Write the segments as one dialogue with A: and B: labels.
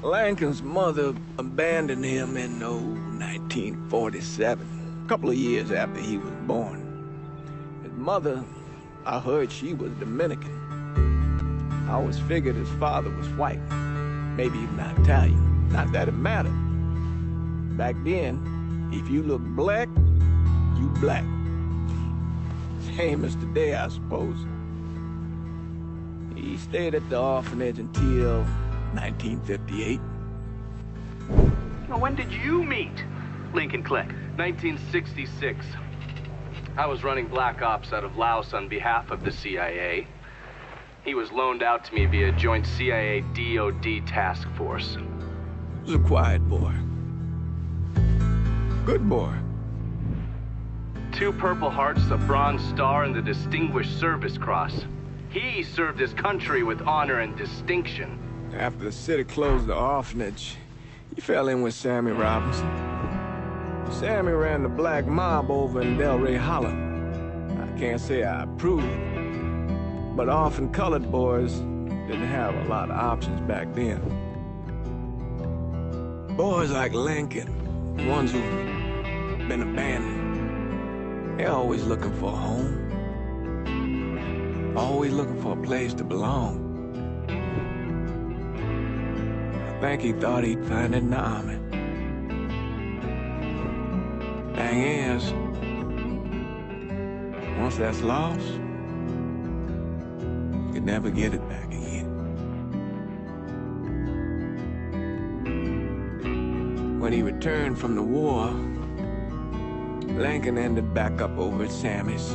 A: Lincoln's mother abandoned him in, 1947, a couple of years after he was born. His mother, I heard she was Dominican. I always figured his father was white, maybe even Italian. Not that it mattered. Back then, if you looked black, you black. Same as today, I suppose. He stayed at the orphanage until 1958.
B: Well, when did you meet Lincoln Click?
C: 1966. I was running Black Ops out of Laos on behalf of the CIA. He was loaned out to me via joint CIA-DOD task force.
A: He was a quiet boy. Good boy.
C: 2 Purple Hearts, a Bronze Star, and the Distinguished Service Cross. He served his country with honor and distinction.
A: After the city closed the orphanage, he fell in with Sammy Robinson. Sammy ran the black mob over in Delray Hollow. I can't say I approved, but orphan colored boys didn't have a lot of options back then. Boys like Lincoln, the ones who've been abandoned, they're always looking for a home. Always looking for a place to belong. I think he thought he'd find it in the army. Thing is, once that's lost, you can never get it back again. When he returned from the war, Lincoln ended back up over at Sammy's.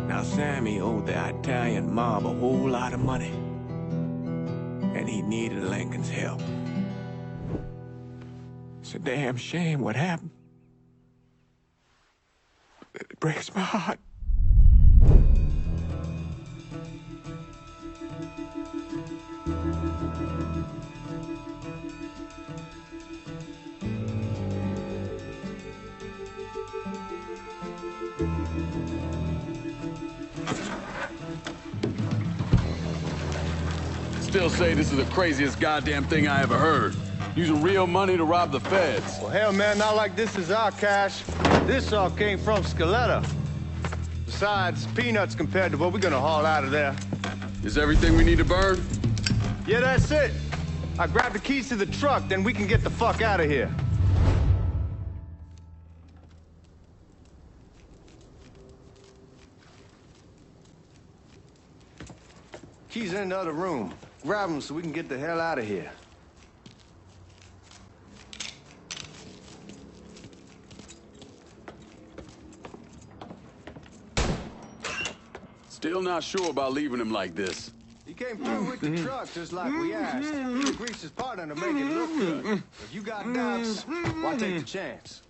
A: Now, Sammy owed the Italian mob a whole lot of money, and he needed Lincoln's help. It's a damn shame what happened. It breaks my heart.
D: Still say this is the craziest goddamn thing I ever heard. Using real money to rob the feds.
E: Well, hell, man, not like this is our cash. This all came from Scaletta. Besides, peanuts compared to what we're gonna haul out of there.
D: Is everything we need to burn?
E: Yeah, that's it. I grab the keys to the truck, then we can get the fuck out of here. Keys in the other room. Grab them so we can get the hell out of here.
D: Still not sure about leaving him like this.
E: He came through with the truck just like we asked. He greased his partner to make it look good. If you got doubts, why take the chance?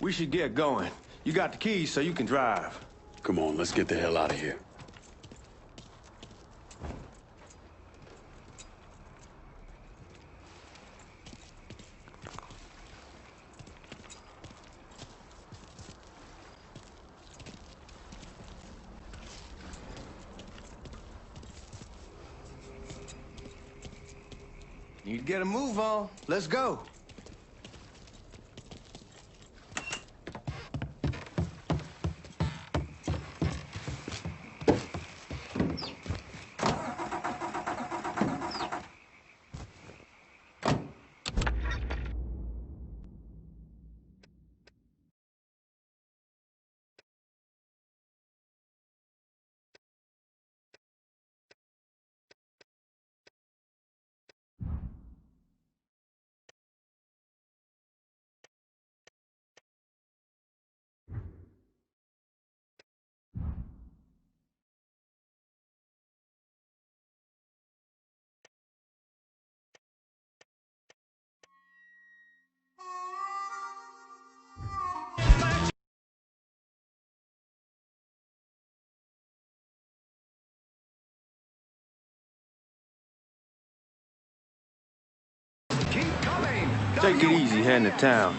E: We should get going. You got the keys so you can drive.
D: Come on, let's get the hell out of here.
E: You get a move on. Let's go. Take it easy heading to town.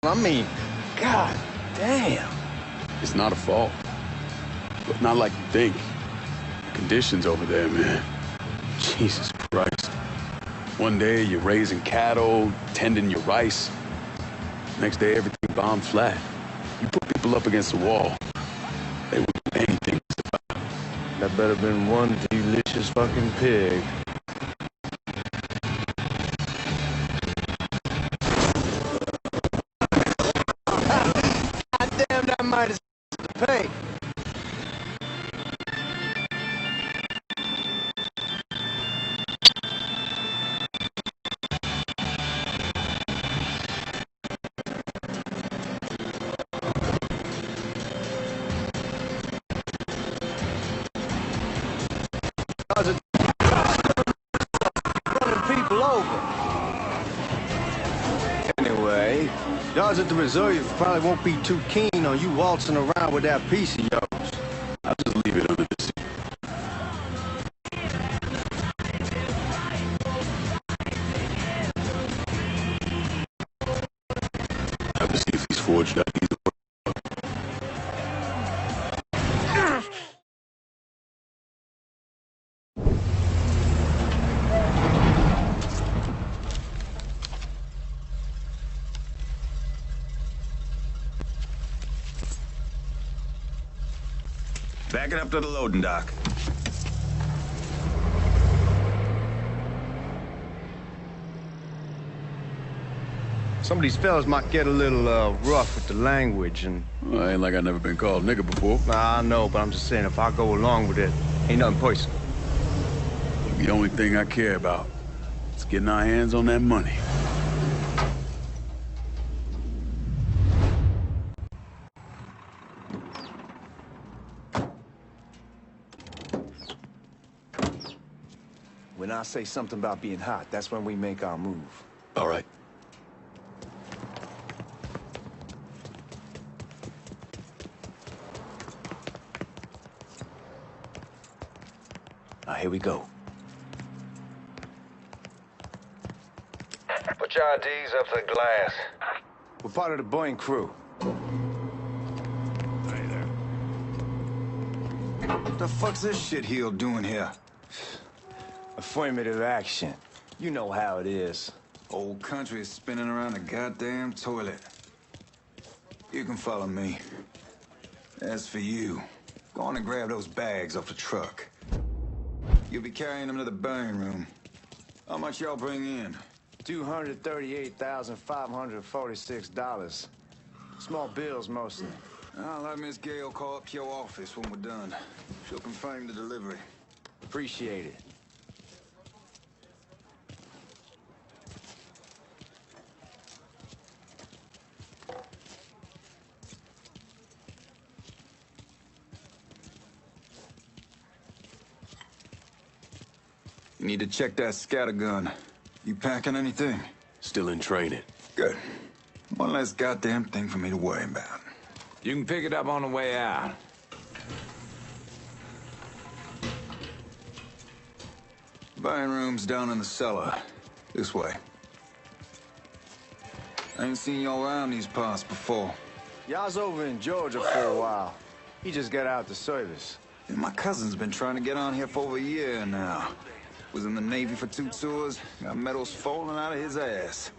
E: I mean, god damn.
D: It's not a fault. But not like you think. Conditions over there, man. Jesus Christ. One day you're raising cattle, tending your rice. Next day everything bombed flat. You put people up against the wall. They would do anything to survive.
E: That better been one delicious fucking pig. Goddamn, that might have to pay. Running people over. Anyway, guards at the reserve probably won't be too keen on you waltzing around with that piece of yours.
D: I'll just leave it under the seat. Have to see if he's forged IDs.
F: Back it up to the loading dock.
E: Some of these fellas might get a little rough with the language and...
D: Well, ain't like I've never been called nigga before.
E: Nah, I know, but I'm just saying if I go along with it, ain't nothing personal.
D: The only thing I care about is getting our hands on that money.
F: When I say something about being hot, that's when we make our move.
D: All right.
F: Now, here we go.
G: Put your IDs up to the glass.
F: We're part of the Boeing crew.
G: Hey there.
F: What the fuck's this shitheel doing here? Affirmative action. You know how it is.
H: Old country is spinning around the goddamn toilet. You can follow me. As for you, go on and grab those bags off the truck. You'll be carrying them to the burning room. How much y'all bring in?
E: $238,546. Small bills, mostly.
H: I'll let Miss Gale call up your office when we're done. She'll confirm the delivery.
E: Appreciate it.
H: You need to check that scattergun. You packing anything?
I: Still in training.
H: Good. One less goddamn thing for me to worry about.
J: You can pick it up on the way out.
H: Buying room's down in the cellar. This way. I ain't seen y'all around these parts before.
E: Y'all's over in Georgia for a while. He just got out the service.
H: Yeah, my cousin's been trying to get on here for over a year now. Was in the Navy for 2 tours, got medals falling out of his ass.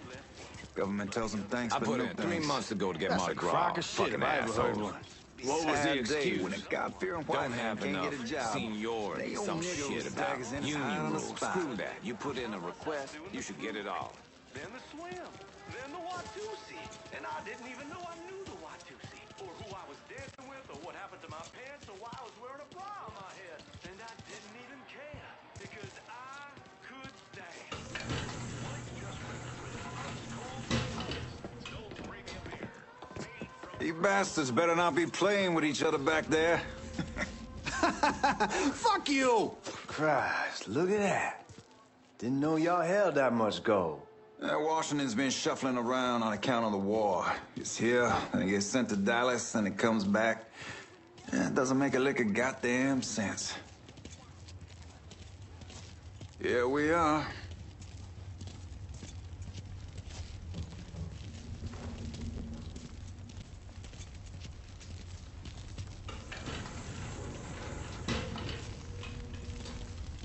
H: Government tells him thanks,
J: I
H: but
J: put
H: no
J: in 3
H: thanks.
J: months ago to get
E: That's
J: my
E: a crock of shit
J: fucking
E: if I ever heard
J: asshole.
E: one.
J: What was the
H: Sad day
J: excuse?
H: when a God-fearing white
J: Don't
H: man
J: have
H: can't
J: enough
H: get a job.
J: seniority,
H: They old
J: some
H: nigger
J: shit
H: with
J: about
H: daggers in his eye
J: union
H: on the
J: rules.
H: spot.
J: Screw that. You put in a request, you should get it all.
B: Then the swim, then the Watusi. And I didn't even know I knew the Watusi, or who I was dancing with, or what happened to my pants, or why I was wearing a bra on my head. And I didn't even care, because I could dance.
H: You bastards better not be playing with each other back there.
F: Fuck you!
E: Christ, look at that. Didn't know y'all held that much gold.
H: Washington's been shuffling around on account of the war. It's here, then it gets sent to Dallas, and it comes back. It doesn't make a lick of goddamn sense. Here we are.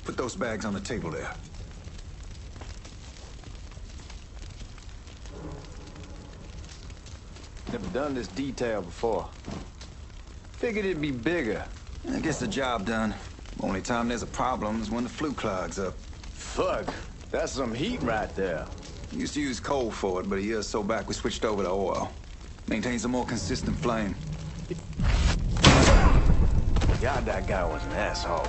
H: Put those bags on the table there.
E: Never done this detail before. Figured it'd be bigger.
H: It gets the job done. Only time there's a problem is when the flue clogs up.
E: Fuck, that's some heat right there.
H: Used to use coal for it, but a year or so back we switched over to oil. Maintains a more consistent flame.
E: God, that guy was an asshole.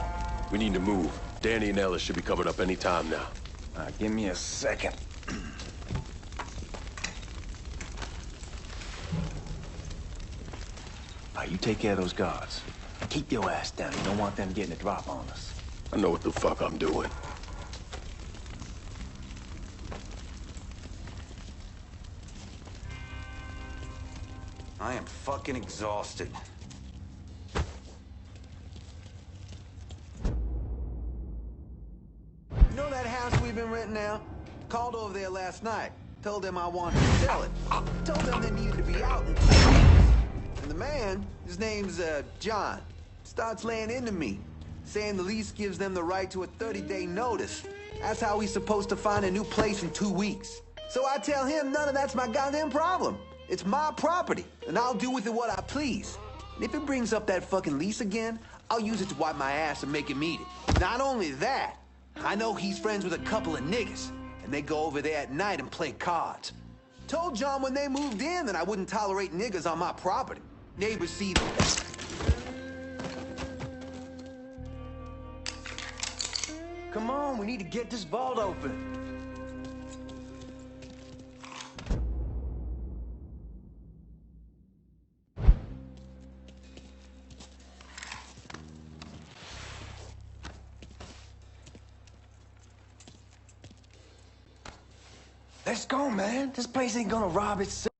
I: We need to move. Danny and Ellis should be coming up any time now.
E: Give me a second. You take care of those guards. Keep your ass down. You don't want them getting a drop on us.
I: I know what the fuck I'm doing.
F: I am fucking exhausted.
K: You know that house we've been renting out? Called over there last night. Told them I wanted to sell it. Told them they needed to be out in 2 weeks. And the man, his name's, John, starts laying into me, saying the lease gives them the right to a 30-day notice. That's how he's supposed to find a new place in 2 weeks. So I tell him none of that's my goddamn problem. It's my property, and I'll do with it what I please. And if it brings up that fucking lease again, I'll use it to wipe my ass and make him eat it. Not only that, I know he's friends with a couple of niggas, and they go over there at night and play cards. Told John when they moved in that I wouldn't tolerate niggas on my property. Neighbors see them.
F: Come on, we need to get this vault open. Let's go, man. This place ain't gonna rob itself.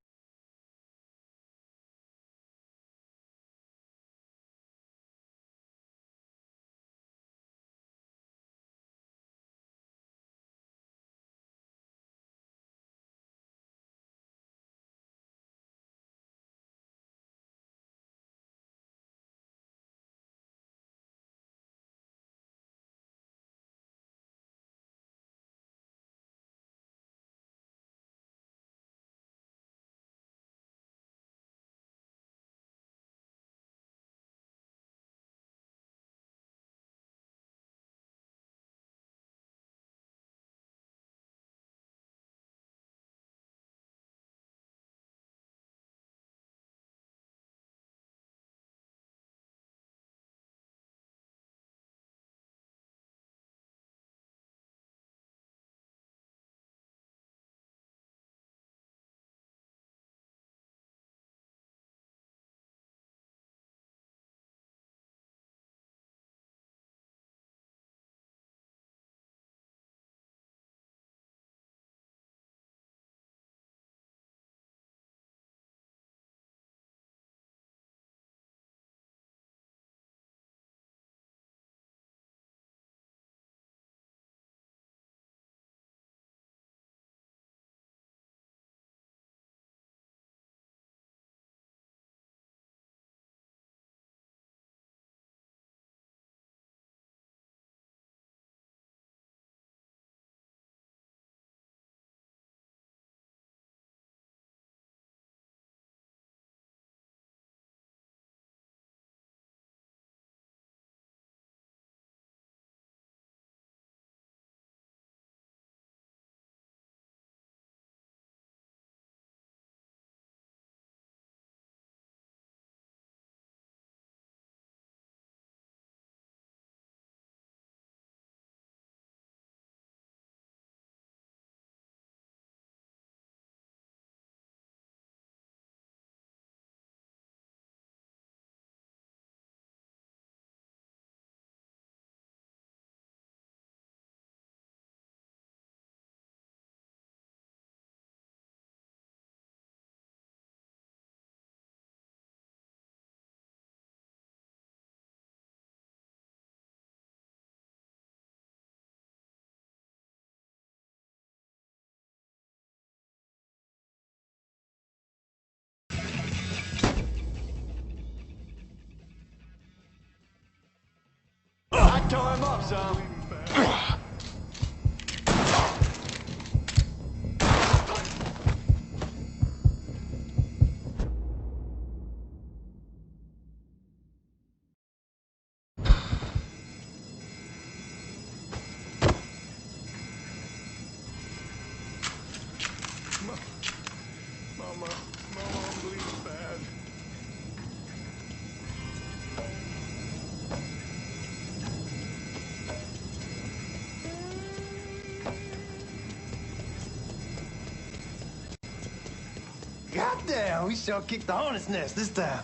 E: Toe him up, son.
A: Mama bleeds bad.
F: Goddamn, we sure kicked the hornet's nest this time.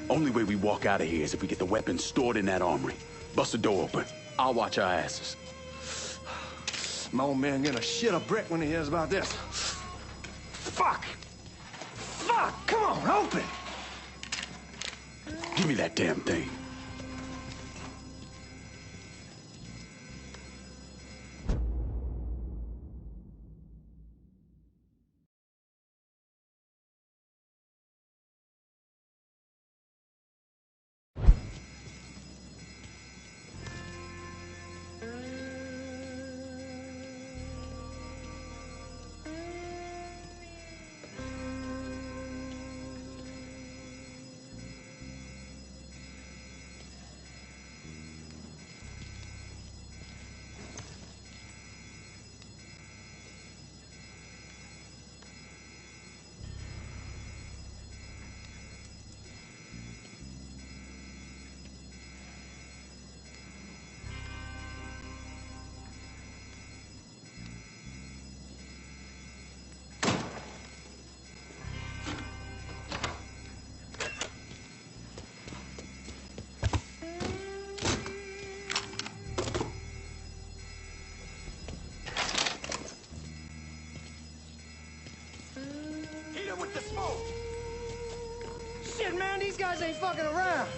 D: Only way we walk out of here is if we get the weapons stored in that armory. Bust the door open. I'll watch our asses.
E: My old man gonna shit a brick when he hears about this. Fuck! Fuck! Come on, open!
D: Give me that damn thing.
E: With the smoke! Shit, man, these guys ain't fucking around.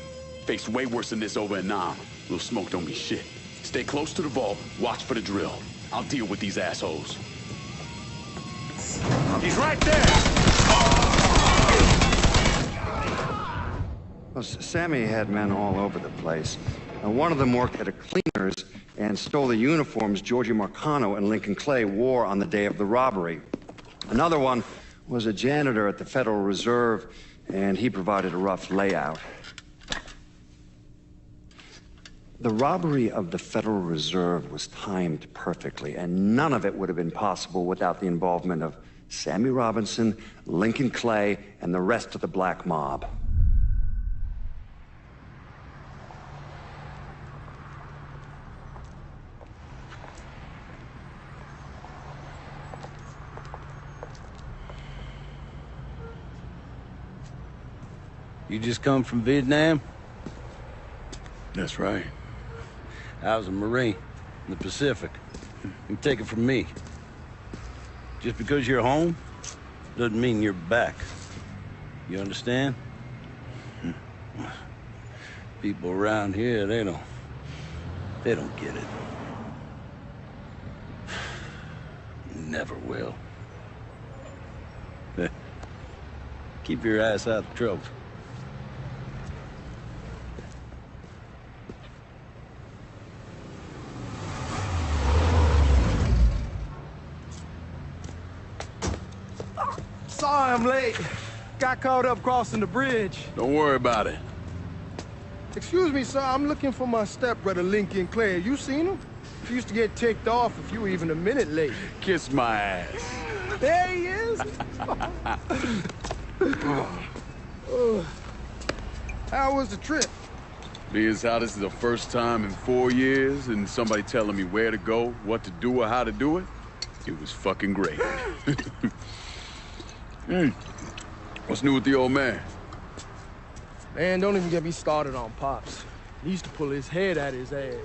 D: Face way worse than this over in Nam. Little smoke don't mean shit. Stay close to the vault, watch for the drill. I'll deal with these assholes.
E: He's right there!
L: Well, Sammy had men all over the place. One of them worked at a cleaner's and stole the uniforms Georgie Marcano and Lincoln Clay wore on the day of the robbery. Another one was a janitor at the Federal Reserve, and he provided a rough layout. The robbery of the Federal Reserve was timed perfectly, and none of it would have been possible without the involvement of Sammy Robinson, Lincoln Clay, and the rest of the black mob.
M: You just come from Vietnam?
D: That's right.
M: I was a Marine in the Pacific. You take it from me. Just because you're home doesn't mean you're back. You understand? People around here, they don't get it. Never will. Keep your ass out of trouble.
E: Sorry I'm late. Got caught up crossing the bridge.
D: Don't worry about it.
E: Excuse me, sir. I'm looking for my stepbrother, Lincoln Clay. You seen him? He used to get ticked off if you were even a minute late.
D: Kiss my ass.
E: There he is. How was the trip?
D: Being as how this is the first time in 4 years and somebody telling me where to go, what to do, or how to do it, it was fucking great. What's new with the old man?
E: Man, don't even get me started on Pops. He used to pull his head out his ass.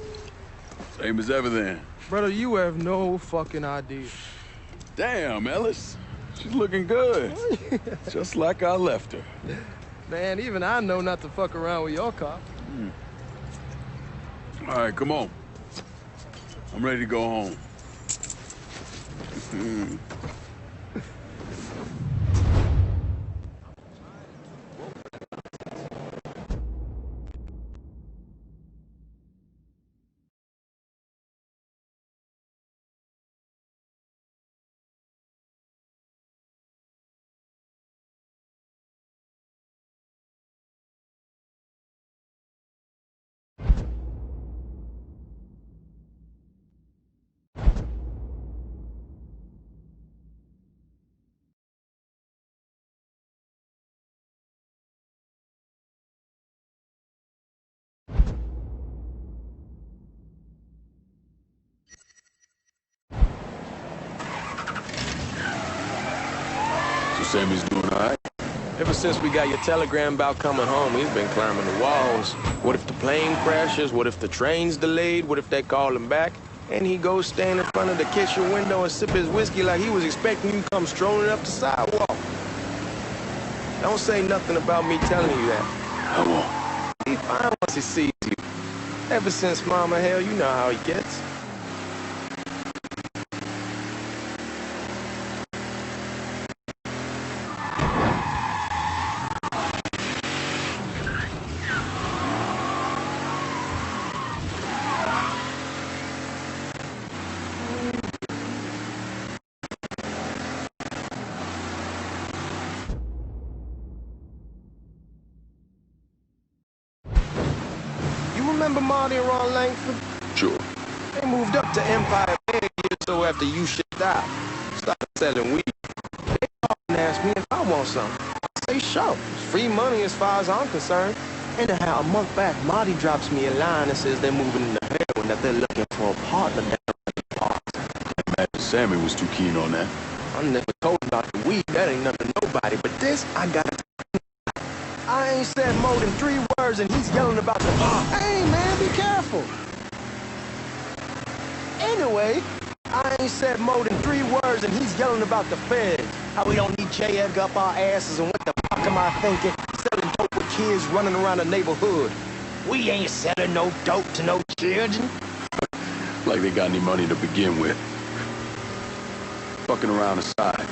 D: Same as ever then.
E: Brother, you have no fucking idea.
D: Damn, Ellis. She's looking good. Just like I left her.
E: Man, even I know not to fuck around with your cop.
D: All right, come on. I'm ready to go home. Sammy's doing all right.
I: Ever since we got your telegram about coming home, he's been climbing the walls. What if the plane crashes? What if the train's delayed? What if they call him back? And he goes stand in front of the kitchen window and sip his whiskey like he was expecting you to come strolling up the sidewalk. Don't say nothing about me telling you that.
D: I won't.
I: He fine once he sees you. Ever since Mama, hell, you know how he gets. Remember Marty and Ron Langford?
D: Sure.
I: They moved up to Empire Bay a year or so after you shipped out. Started selling weed. They called and asked me if I want some. I say, sure. It's free money as far as I'm concerned. Anyhow, a month back, Marty drops me a line and says they're moving into heroin, that they're looking for a partner down at the park.
D: I imagine Sammy was too keen on that.
I: I never told about the weed. That ain't nothing to nobody. But this, I got to. I ain't said more than 3 words and he's yelling about the... Hey, man, be careful. Anyway, I ain't said more than 3 words and he's yelling about the feds. How we don't need J. Edgar up our asses and what the fuck am I thinking? Selling dope with kids running around the neighborhood. We ain't selling no dope to no children.
D: Like they got any money to begin with. Fucking around aside,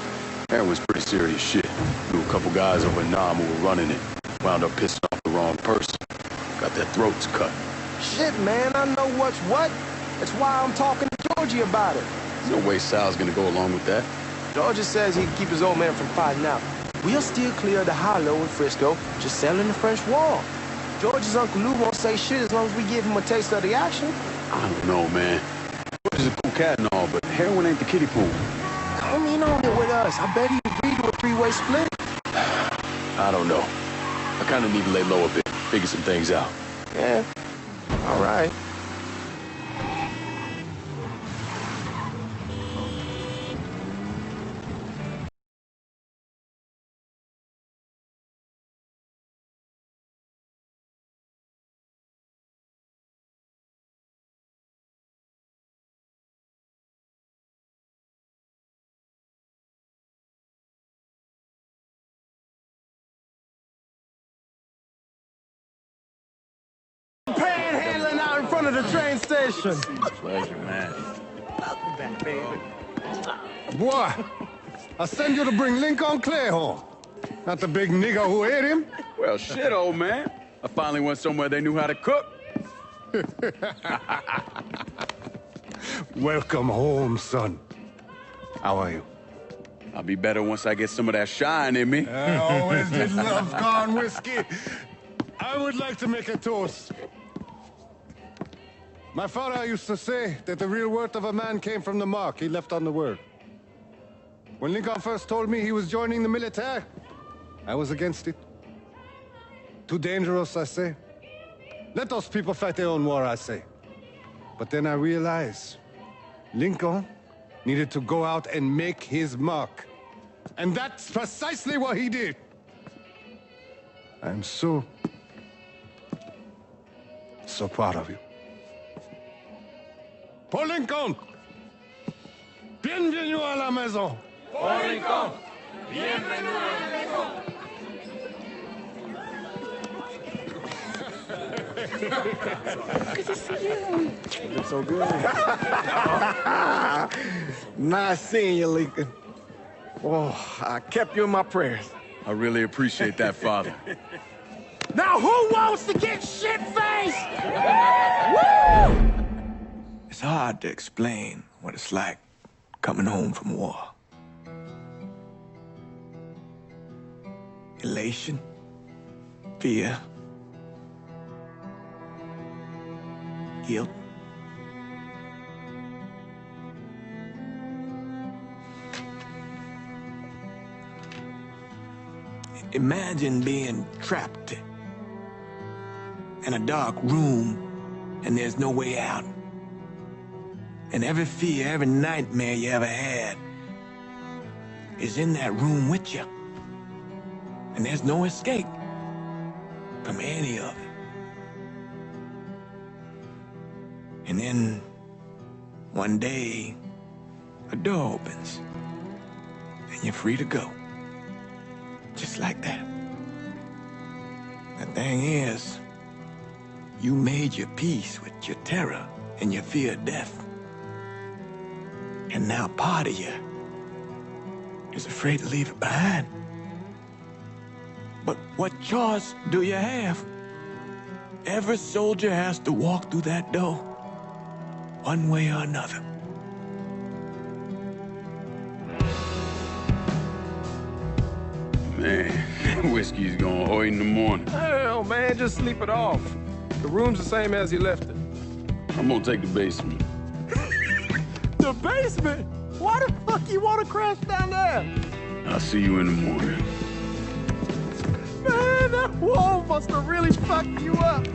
D: heroin's pretty serious shit. Knew a couple guys over in Nam who were running it. Wound up pissing off the wrong person. Got their throats cut.
I: Shit, man, I know what's what. That's why I'm talking to Georgie about it.
D: There's no way Sal's gonna go along with that.
I: Georgie says he'd keep his old man from fighting out. We'll still clear the hollow in Frisco, just selling the French Wall. George's Uncle Lou won't say shit as long as we give him a taste of the action.
D: I don't know, man. George is a cool cat and all, but heroin ain't the kiddie pool.
I: Come in on it with us. I bet he agreed to a 3-way split.
D: I don't know. I kind of need to lay low a bit, figure some things out.
I: Yeah, all right. Panhandling out in front of the train station.
D: Pleasure, man.
I: Welcome back, baby.
E: Boy, I send you to bring Lincoln Clay home. Not the big nigger who ate him.
D: Well, shit, old man. I finally went somewhere they knew how to cook.
E: Welcome home, son. How are you?
D: I'll be better once I get some of that shine in me.
E: I always did love corn whiskey. I would like to make a toast. My father used to say that the real worth of a man came from the mark he left on the world. When Lincoln first told me he was joining the military, I was against it. Too dangerous, I say. Let those people fight their own war, I say. But then I realized Lincoln needed to go out and make his mark. And that's precisely what he did. I'm so proud of you. Paul Lincoln! Bienvenue à la maison!
B: Paul Lincoln! Bienvenue à la maison!
A: Good to see you. You look so good. Nice seeing you, Lincoln. Oh, I kept you in my prayers.
D: I really appreciate that, Father.
I: Now who wants to get shit-faced?
A: Woo! It's hard to explain what it's like coming home from war. Elation, fear, guilt. Imagine being trapped in a dark room and there's no way out. And every fear, every nightmare you ever had is in that room with you. And there's no escape from any of it. And then, one day, a door opens, and you're free to go. Just like that. The thing is, you made your peace with your terror and your fear of death. And now part of you is afraid to leave it behind. But what choice do you have? Every soldier has to walk through that door, one way or another.
D: Man, whiskey's gonna hoy in the morning.
I: Hell, man, just sleep it off. The room's the same as you left it.
D: I'm gonna take the basement.
I: The basement? Why the fuck you want to crash down there?
D: I'll see you in the morning.
I: Man, that wall must have really fucked you up.